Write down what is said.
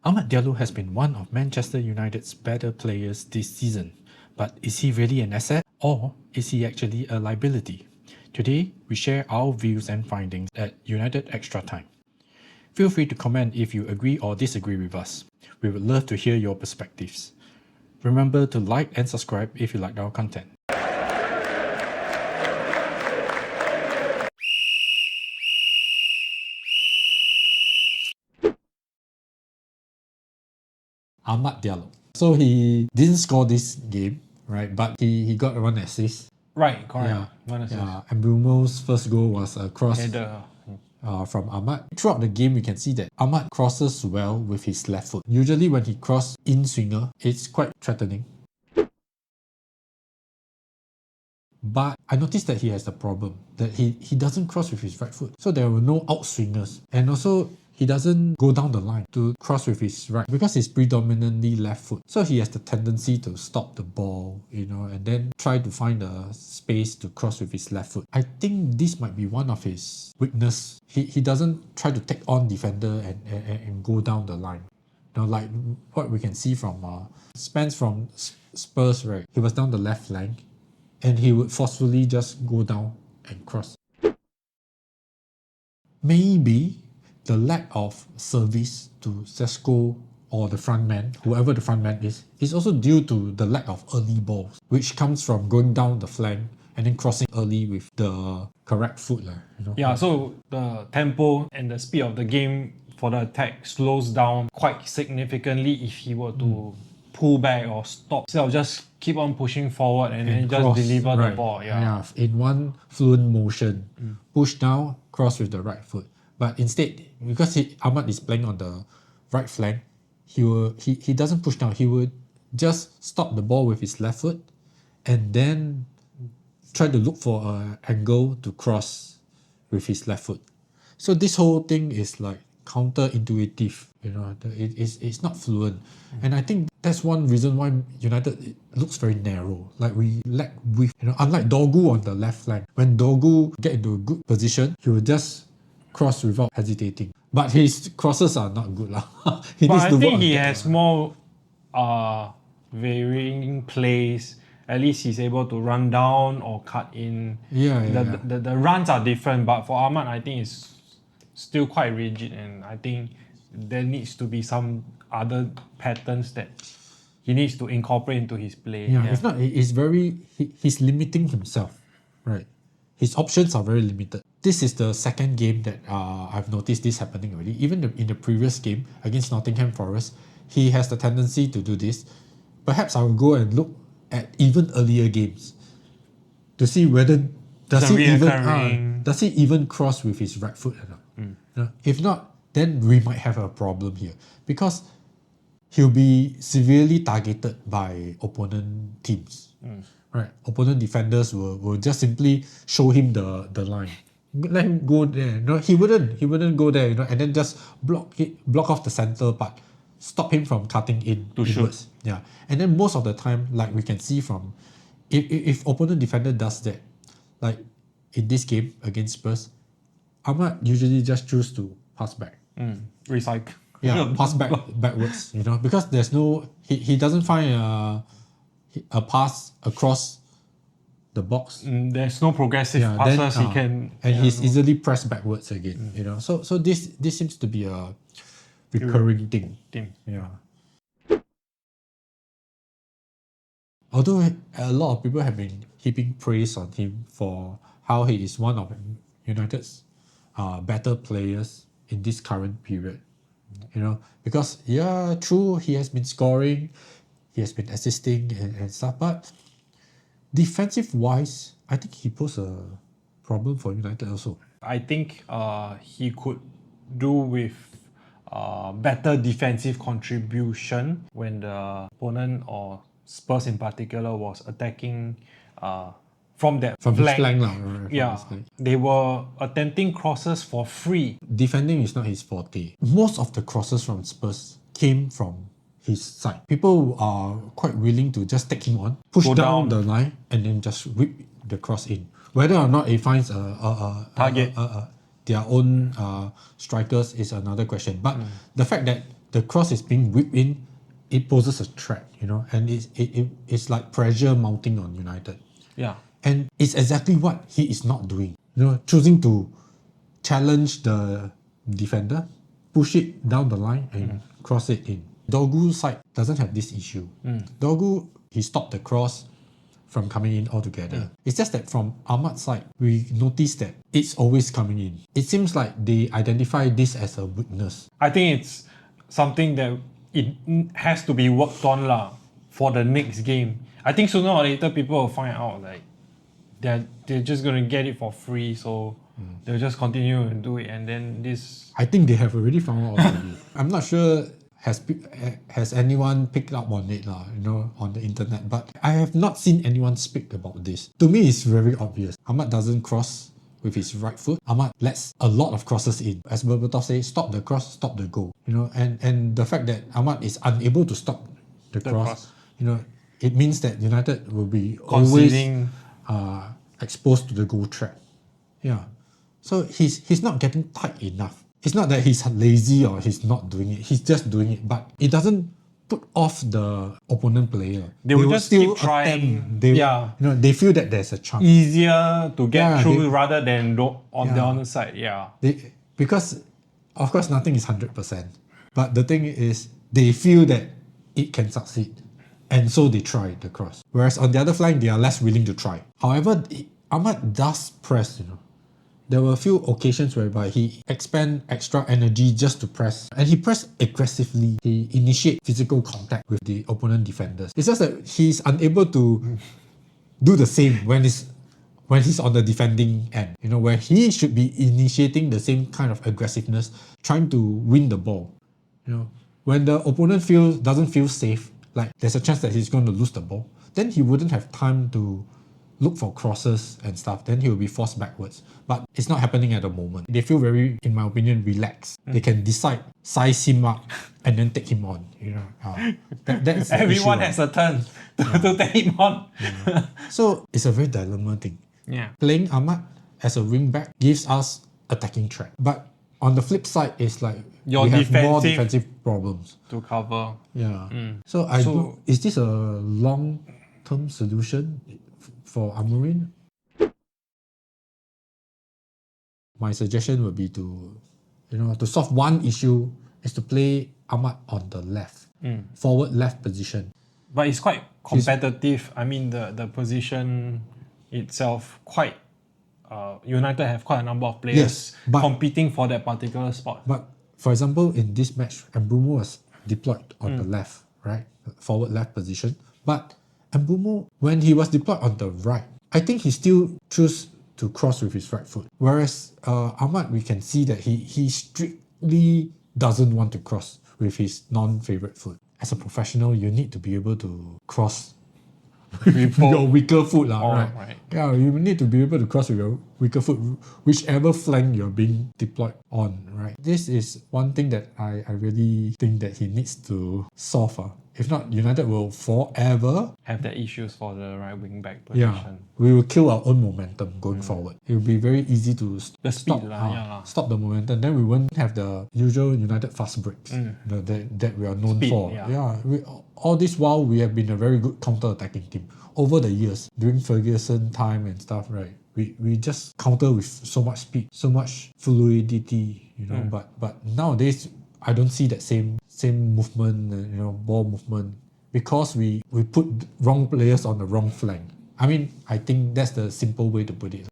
Amad Diallo has been one of Manchester United's better players this season, but is he really an asset or is he actually a liability? Today, we share our views and findings at United Extra Time. Feel free to comment if you agree or disagree with us. We would love to hear your perspectives. Remember to like and subscribe if you like our content. Amad Diallo. So he didn't score this game, right? But he got one assist. Right, correct. Yeah. One assist. And Bruno's first goal was a cross Header. from Ahmad. Throughout the game, we can see that Ahmad crosses well with his left foot. Usually when he crosses in swinger, it's quite threatening. But I noticed that he has a problem, that he doesn't cross with his right foot. So there were no out swingers. And also, he doesn't go down the line to cross with his right because he's predominantly left foot. So he has the tendency to stop the ball, and then try to find a space to cross with his left foot. I think this might be one of his weakness. He doesn't try to take on defender and go down the line. Like what we can see from Spence from Spurs, right? He was down the left flank and he would forcefully just go down and cross. Maybe the lack of service to Sesko or the front man, whoever the front man is also due to the lack of early balls, which comes from going down the flank and then crossing early with the correct foot. Yeah, so the tempo and the speed of the game for the attack slows down quite significantly if he were to pull back or stop, instead of just keep on pushing forward and then just cross, deliver right. the ball. In one fluent motion, push down, cross with the right foot. But instead, because Ahmad is playing on the right flank, he doesn't push down. He would just stop the ball with his left foot and then try to look for an angle to cross with his left foot. So this whole thing is like counterintuitive. It's not fluent. And I think that's one reason why United looks very narrow. Like we lack width. Unlike Dorgu on the left flank, when Dorgu get into a good position, he will just cross without hesitating. But his crosses are not good. I think he has more varying plays. At least he's able to run down or cut in. The runs are different, but for Ahmad, I think it's still quite rigid, and I think there needs to be some other patterns that he needs to incorporate into his play. If not, he's limiting himself, right? His options are very limited. This is the second game that I've noticed this happening already. Even in the previous game against Nottingham Forest, he has the tendency to do this. Perhaps I will go and look at even earlier games to see whether does he even cross with his right foot or not. If not, then we might have a problem here because he'll be severely targeted by opponent teams. Right, opponent defenders will just simply show him the line. Let him go there. He wouldn't go there. And then just block off the center part, stop him from cutting in to shoot. Yeah, and then most of the time, like we can see from, if opponent defender does that, like in this game against Spurs, Ahmad usually just choose to pass back. Recycle. Yeah, pass backwards. Because there's no he doesn't find a pass across the box. There's no progressive passes he can, and he's easily pressed backwards again. So this seems to be a recurring thing. Yeah. Although a lot of people have been heaping praise on him for how he is one of United's better players in this current period. Because true, he has been scoring, he has been assisting and stuff, but defensive wise, I think he poses a problem for United also. I think he could do with better defensive contribution when the opponent or Spurs in particular was attacking from that flank. They were attempting crosses for free. Defending is not his forte. Most of the crosses from Spurs came from his side. People are quite willing to just take him on, push down the line, and then just whip the cross in. Whether or not he finds target, their own strikers is another question. But the fact that the cross is being whipped in, it poses a threat, and it's like pressure mounting on United. Yeah. And it's exactly what he is not doing. Choosing to challenge the defender, push it down the line and cross it in. Dorgu's side doesn't have this issue. Dorgu, he stopped the cross from coming in altogether. It's just that from Ahmad's side, we noticed that it's always coming in. It seems like they identify this as a weakness. I think it's something that it has to be worked on for the next game. I think sooner or later people will find out like they're just gonna get it for free, so they'll just continue and do it, and then this. I think they have already found out already. I'm not sure has anyone picked up on it on the internet, but I have not seen anyone speak about this. To me, it's very obvious. Ahmad doesn't cross with his right foot. Ahmad lets a lot of crosses in. As Berbatov says, stop the cross, stop the goal. And the fact that Ahmad is unable to stop the cross, it means that United will be always exposed to the goal threat. Yeah. So he's not getting tight enough. It's not that he's lazy or he's not doing it. He's just doing it, but it doesn't put off the opponent player. They will just still keep trying. They feel that there's a chance. Easier to get through rather than on the other side. Yeah. Because of course nothing is 100%. But the thing is they feel that it can succeed. And so they try the cross. Whereas on the other flank, they are less willing to try. However, Ahmad does press, There were a few occasions whereby he expend extra energy just to press. And he pressed aggressively. He initiate physical contact with the opponent defenders. It's just that he's unable to do the same when he's on the defending end. Where he should be initiating the same kind of aggressiveness, trying to win the ball. When the opponent doesn't feel safe, like there's a chance that he's going to lose the ball, then he wouldn't have time to look for crosses and stuff. Then he will be forced backwards. But it's not happening at the moment. They feel very, in my opinion, relaxed. They can decide, size him up, and then take him on. That's everyone has a turn to take him on. So it's a very dilemma thing. Yeah. Playing Ahmad as a wing back gives us attacking threat. But on the flip side, it's like we have more defensive problems to cover. Yeah. So is this a long-term solution for Amorim? My suggestion would be to solve one issue is to play Ahmad on the left, forward left position. But it's quite competitive. The position itself quite. United have quite a number of players competing for that particular spot. But for example, in this match, Mbeumo was deployed on the left, right? Forward left position. But Mbeumo, when he was deployed on the right, I think he still chose to cross with his right foot. Whereas Ahmad, we can see that he strictly doesn't want to cross with his non-favorite foot. As a professional, you need to be able to cross with your weaker foot, right? Yeah, you need to be able to cross with your weaker foot, whichever flank you're being deployed on, right? This is one thing that I really think that he needs to solve. If not, United will forever have the issues for the right wing back position. Yeah, we will kill our own momentum going forward. It will be very easy to stop the momentum. Then we won't have the usual United fast breaks that we are known for. All this while, we have been a very good counter-attacking team. Over the years, during Ferguson time and stuff, right? We just counter with so much speed, so much fluidity, But nowadays, I don't see that same movement, ball movement, because we put wrong players on the wrong flank. I think that's the simple way to put it.